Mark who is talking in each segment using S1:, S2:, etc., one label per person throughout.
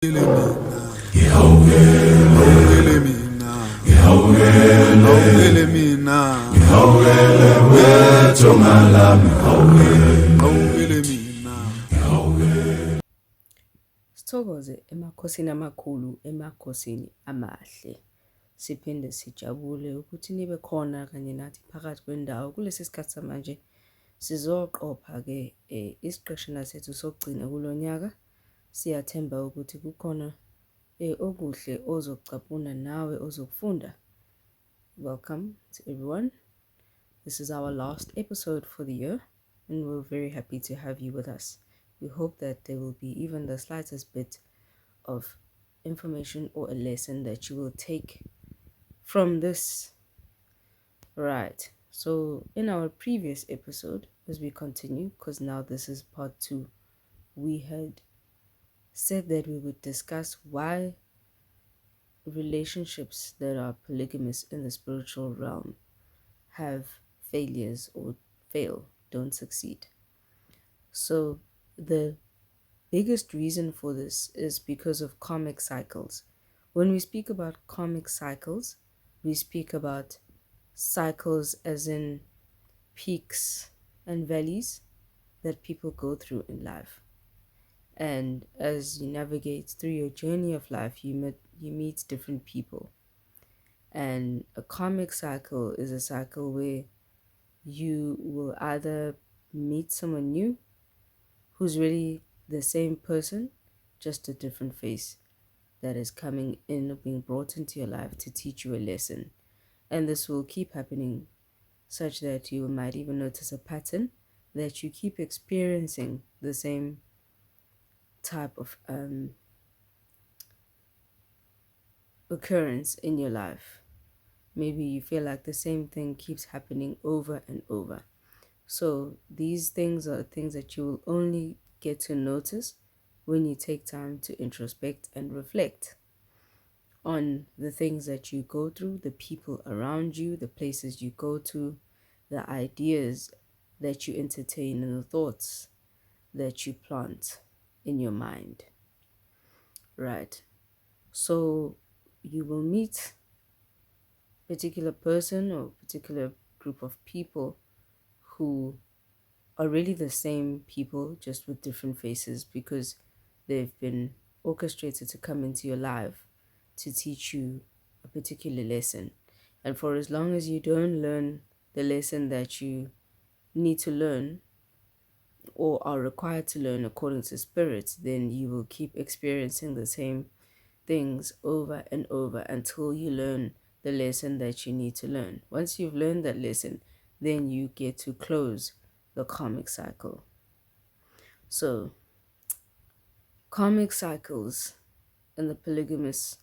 S1: Sithokoze emakhosini amakhulu, emakhosini amahle. Siphinde sijabule ukuthi nibe khona kanye nathi phakathi kwendawo. Kulesi sikhathi samanje sizoqopha-ke isiqeshana sethu sokugcina kulo nyaka. Siyathemba ukuthi kukhona okuhle ozokucabuna nawe ozokufunda. Welcome to everyone. This is our last episode for the year, and we're very happy to have you with us. We hope that there will be even the slightest bit of information or a lesson that you will take from this. Right. So in our previous episode, as we continue, because now this is part 2, we had said that we would discuss why relationships that are polygamous in the spiritual realm have failures or fail, don't succeed. So the biggest reason for this is because of karmic cycles. When we speak about karmic cycles, we speak about cycles as in peaks and valleys that people go through in life. And as you navigate through your journey of life, you meet different people. And a karmic cycle is a cycle where you will either meet someone new who's really the same person, just a different face that is coming in or being brought into your life to teach you a lesson. And this will keep happening such that you might even notice a pattern that you keep experiencing the same type of occurrence in your life. Maybe you feel like the same thing keeps happening over and over. So these things are things that you will only get to notice when you take time to introspect and reflect on the things that you go through, the people around you, the places you go to, the ideas that you entertain, and the thoughts that you plant in your mind. Right. So you will meet a particular person or particular group of people who are really the same people, just with different faces, because they've been orchestrated to come into your life to teach you a particular lesson. And for as long as you don't learn the lesson that you need to learn or are required to learn according to spirit, then you will keep experiencing the same things over and over until you learn the lesson that you need to learn. Once you've learned that lesson, then you get to close the karmic cycle. So, karmic cycles in the polygamous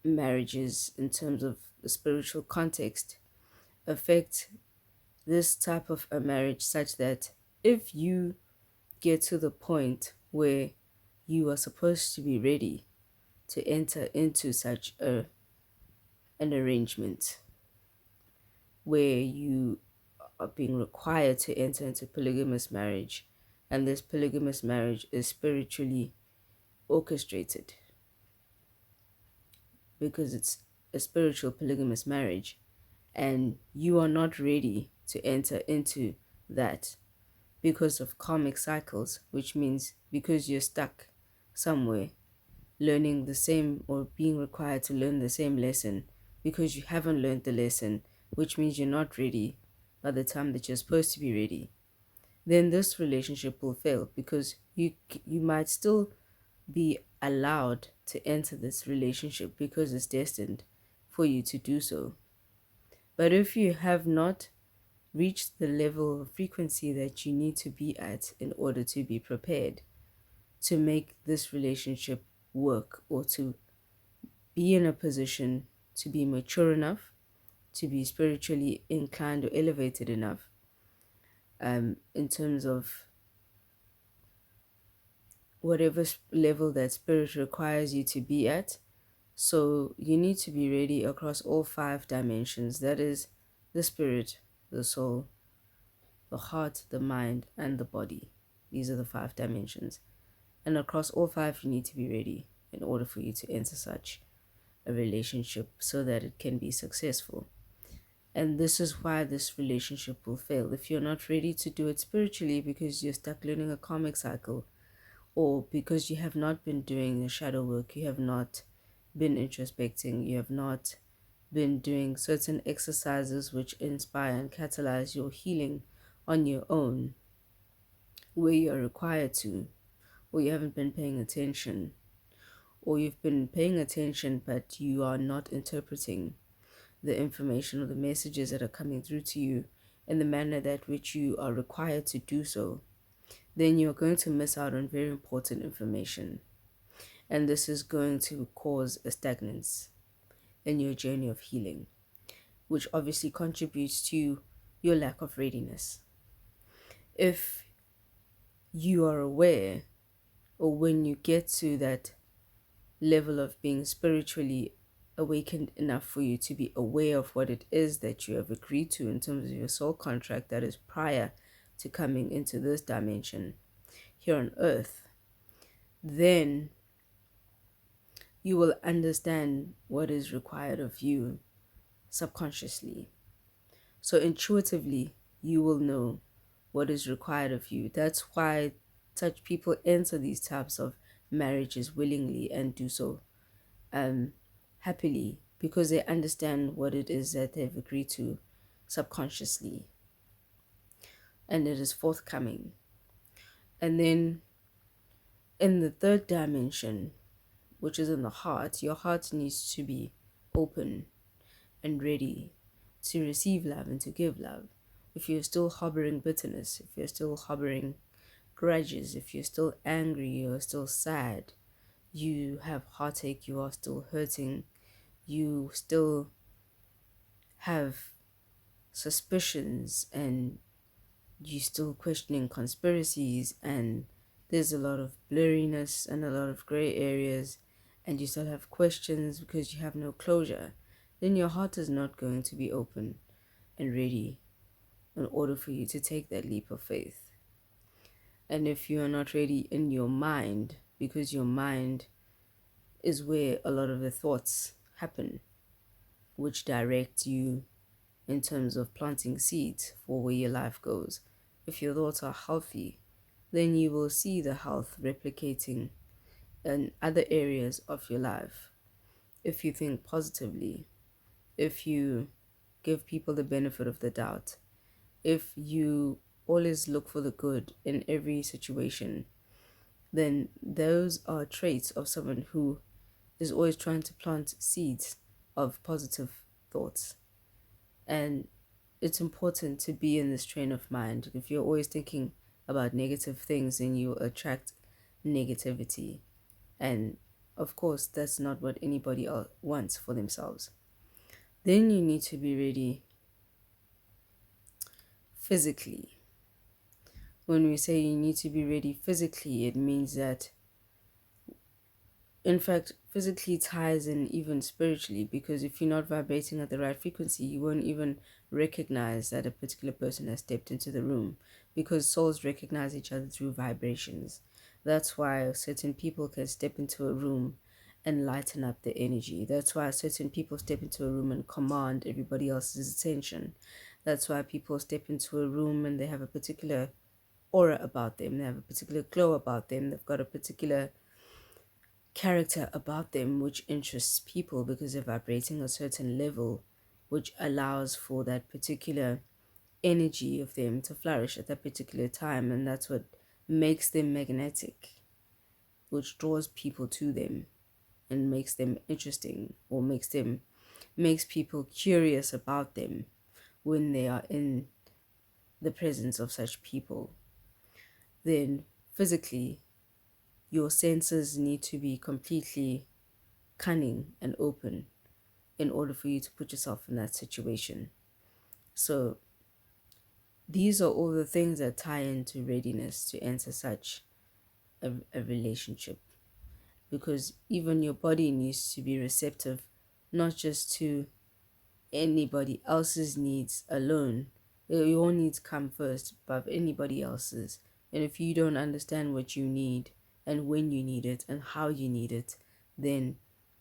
S1: marriages, in terms of the spiritual context, affect this type of a marriage such that if you get to the point where you are supposed to be ready to enter into such an arrangement where you are being required to enter into polygamous marriage, and this polygamous marriage is spiritually orchestrated because it's a spiritual polygamous marriage, and you are not ready to enter into that because of karmic cycles, which means because you're stuck somewhere learning the same or being required to learn the same lesson because you haven't learned the lesson, which means you're not ready by the time that you're supposed to be ready, then this relationship will fail because you might still be allowed to enter this relationship because it's destined for you to do so. But if you have not reached the level of frequency that you need to be at in order to be prepared to make this relationship work, or to be in a position to be mature enough, to be spiritually inclined or elevated enough, in terms of whatever level that spirit requires you to be at. So you need to be ready across all 5 dimensions. That is the spirit, the soul, the heart, the mind, and the body. These are the 5 dimensions. And across all five, you need to be ready in order for you to enter such a relationship so that it can be successful. And this is why this relationship will fail. If you're not ready to do it spiritually because you're stuck learning a karmic cycle, or because you have not been doing the shadow work, you have not been introspecting, you have not been doing certain exercises which inspire and catalyze your healing on your own, where you are required to, or you haven't been paying attention, or you've been paying attention but you are not interpreting the information or the messages that are coming through to you in the manner that which you are required to do so, then you're going to miss out on very important information. And this is going to cause a stagnance in your journey of healing, which obviously contributes to your lack of readiness. If you are aware, or when you get to that level of being spiritually awakened enough for you to be aware of what it is that you have agreed to in terms of your soul contract that is prior to coming into this dimension here on earth, then you will understand what is required of you subconsciously. So intuitively, you will know what is required of you. That's why such people enter these types of marriages willingly and do so um, happily, because they understand what it is that they've agreed to subconsciously, and it is forthcoming. And then in the third dimension, which is in the heart, your heart needs to be open and ready to receive love and to give love. If you're still harboring bitterness, if you're still harboring grudges, if you're still angry, you're still sad, you have heartache, you are still hurting, you still have suspicions, and you still questioning conspiracies, and there's a lot of blurriness and a lot of gray areas, and you still have questions because you have no closure, then your heart is not going to be open and ready in order for you to take that leap of faith. And if you are not ready in your mind, because your mind is where a lot of the thoughts happen, which direct you in terms of planting seeds for where your life goes. If your thoughts are healthy, then you will see the health replicating in other areas of your life. If you think positively, if you give people the benefit of the doubt, if you always look for the good in every situation, then those are traits of someone who is always trying to plant seeds of positive thoughts. And it's important to be in this train of mind. If you're always thinking about negative things, then you attract negativity. And of course, that's not what anybody else wants for themselves. Then you need to be ready physically. When we say you need to be ready physically, it means that, in fact, physically ties in even spiritually, because if you're not vibrating at the right frequency, you won't even recognize that a particular person has stepped into the room, because souls recognize each other through vibrations. That's why certain people can step into a room and lighten up the energy. That's why certain people step into a room and command everybody else's attention. That's why people step into a room and they have a particular aura about them, they have a particular glow about them, they've got a particular character about them which interests people, because they're vibrating a certain level which allows for that particular energy of them to flourish at that particular time. And that's what makes them magnetic, which draws people to them and makes them interesting, or makes people curious about them when they are in the presence of such people. Then physically, your senses need to be completely cunning and open in order for you to put yourself in that situation. So these are all the things that tie into readiness to enter such a relationship, because even your body needs to be receptive, not just to anybody else's needs alone. Your own needs come first above anybody else's. And if you don't understand what you need and when you need it and how you need it, then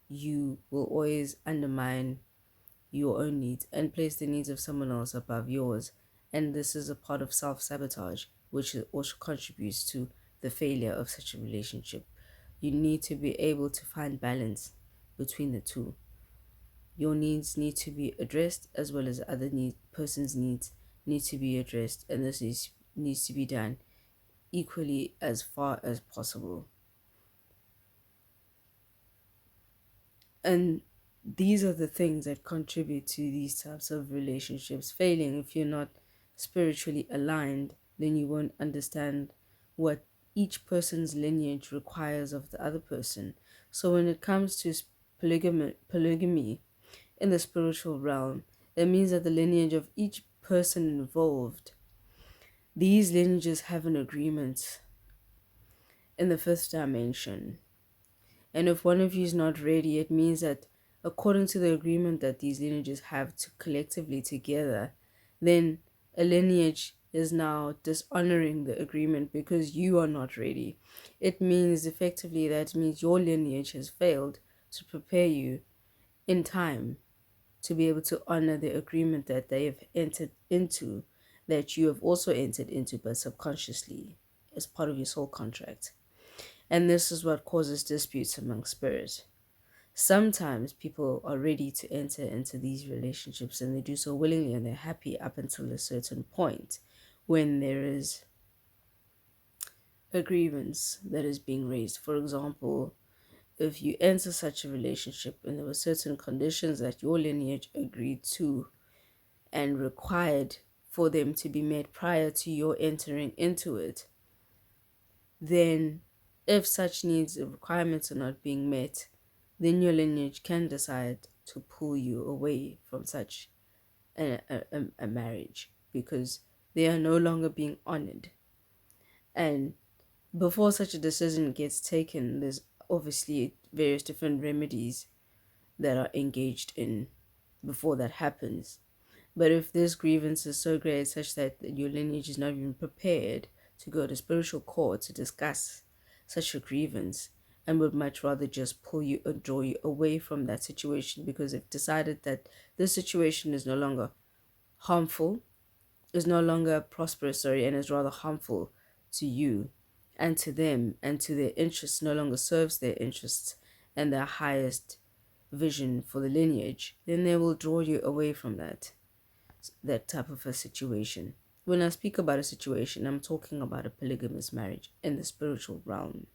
S1: you will always undermine your own needs and place the needs of someone else above yours. And this is a part of self sabotage, which also contributes to the failure of such a relationship. You need to be able to find balance between the two. Your needs need to be addressed as well as other person's needs need to be addressed, and needs to be done equally as far as possible. And these are the things that contribute to these types of relationships failing. If you're not spiritually aligned, then you won't understand what each person's lineage requires of the other person. So when it comes to polygamy in the spiritual realm, it means that the lineage of each person involved, these lineages have an agreement in the fifth dimension. And if one of you is not ready, it means that according to the agreement that these lineages have to collectively together, then a lineage is now dishonoring the agreement because you are not ready. It means effectively that means your lineage has failed to prepare you in time to be able to honor the agreement that they have entered into, that you have also entered into, but subconsciously as part of your soul contract. And this is what causes disputes among spirits. Sometimes people are ready to enter into these relationships and they do so willingly and they're happy up until a certain point when there is a grievance that is being raised. For example, if you enter such a relationship and there were certain conditions that your lineage agreed to and required for them to be met prior to your entering into it, then if such needs or requirements are not being met, then your lineage can decide to pull you away from such a marriage because they are no longer being honored. And before such a decision gets taken, there's obviously various different remedies that are engaged in before that happens. But if this grievance is so great such that your lineage is not even prepared to go to spiritual court to discuss such a grievance and would much rather just pull you or draw you away from that situation because they've decided that this situation is no longer harmful, is no longer prosperous, sorry, and is rather harmful to you and to them and to their interests, no longer serves their interests and their highest vision for the lineage, then they will draw you away from that type of a situation. When I speak about a situation, I'm talking about a polygamous marriage in the spiritual realm.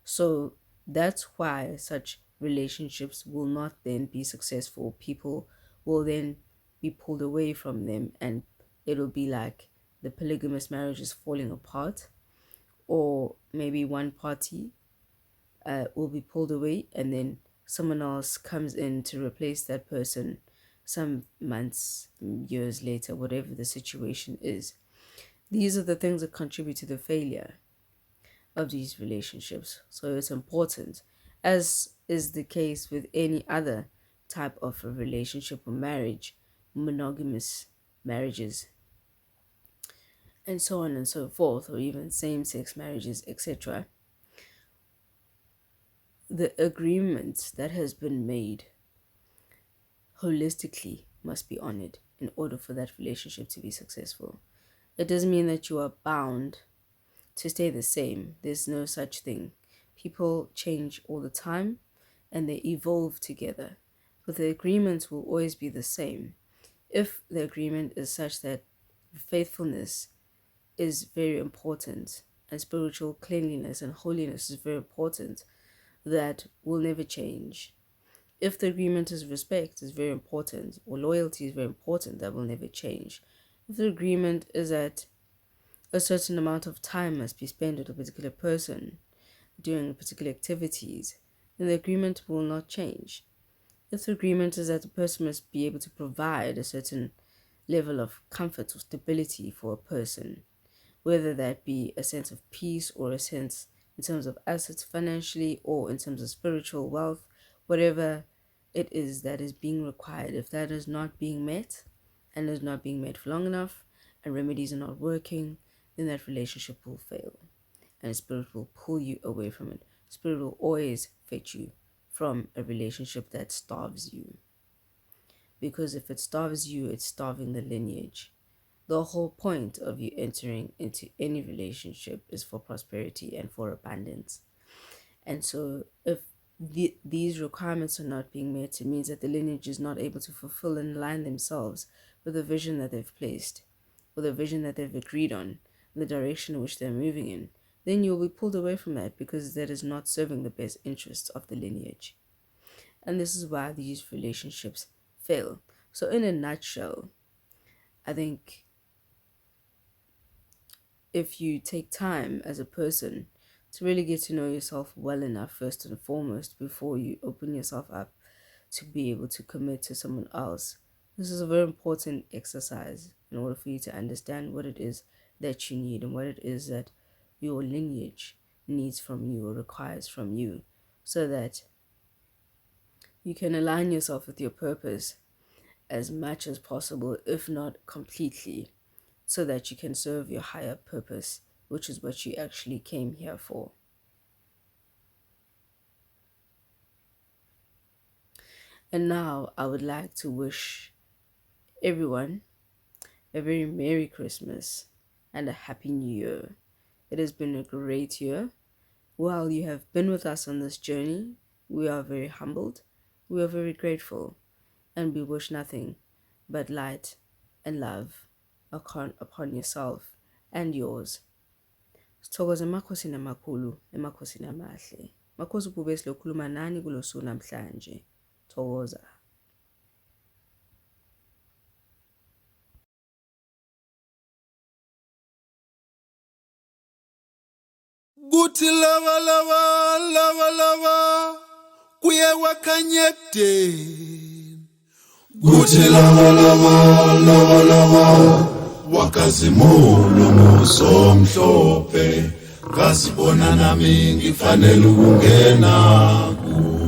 S1: So that's why such relationships will not then be successful. People will then be pulled away from them, and it'll be like the polygamous marriage is falling apart, or maybe one party will be pulled away and then someone else comes in to replace that person some months, years later, whatever the situation is. These are the things that contribute to the failure of these relationships. So it's important, as is the case with any other type of a relationship or marriage, monogamous marriages, and so on and so forth, or even same sex marriages, etc. The agreement that has been made holistically must be honored in order for that relationship to be successful. It doesn't mean that you are bound to stay the same. There's no such thing. People change all the time and they evolve together, but the agreement will always be the same. If the agreement is such that faithfulness is very important and spiritual cleanliness and holiness is very important, that will never change. If the agreement is respect is very important, or loyalty is very important, that will never change. If the agreement is that a certain amount of time must be spent with a particular person doing particular activities, then the agreement will not change. If the agreement is that the person must be able to provide a certain level of comfort or stability for a person, whether that be a sense of peace or a sense in terms of assets financially or in terms of spiritual wealth, whatever it is that is being required, if that is not being met and is not being met for long enough and remedies are not working, then that relationship will fail. and spirit will pull you away from it. Spirit will always fetch you from a relationship that starves you. Because if it starves you, it's starving the lineage. The whole point of you entering into any relationship is for prosperity and for abundance. And so if these requirements are not being met, it means that the lineage is not able to fulfill and align themselves with the vision that they've placed, with the vision that they've agreed on, the direction in which they're moving in. Then you'll be pulled away from that because that is not serving the best interests of the lineage. And this is why these relationships fail. So in a nutshell, I think if you take time as a person to really get to know yourself well enough first and foremost before you open yourself up to be able to commit to someone else, this is a very important exercise in order for you to understand what it is that you need and what it is that your lineage needs from you or requires from you, so that you can align yourself with your purpose as much as possible, if not completely, so that you can serve your higher purpose, which is what you actually came here for. And now I would like to wish everyone a very Merry Christmas and a Happy New Year. It has been a great year. While you have been with us on this journey, we are very humbled, we are very grateful, and we wish nothing but light and love upon yourself and yours. Sithokoza emakhosini amakhulu, emakhosini amahle. Makhosi ubube silokhuluma nani kulosuku namhlanje. Thokoza.
S2: Guti lava lava lava lava kuye wakanyete. Guti lava lava lava lava wakazimulu nosomhlope. Kasibona nami ngifanele ukungena ku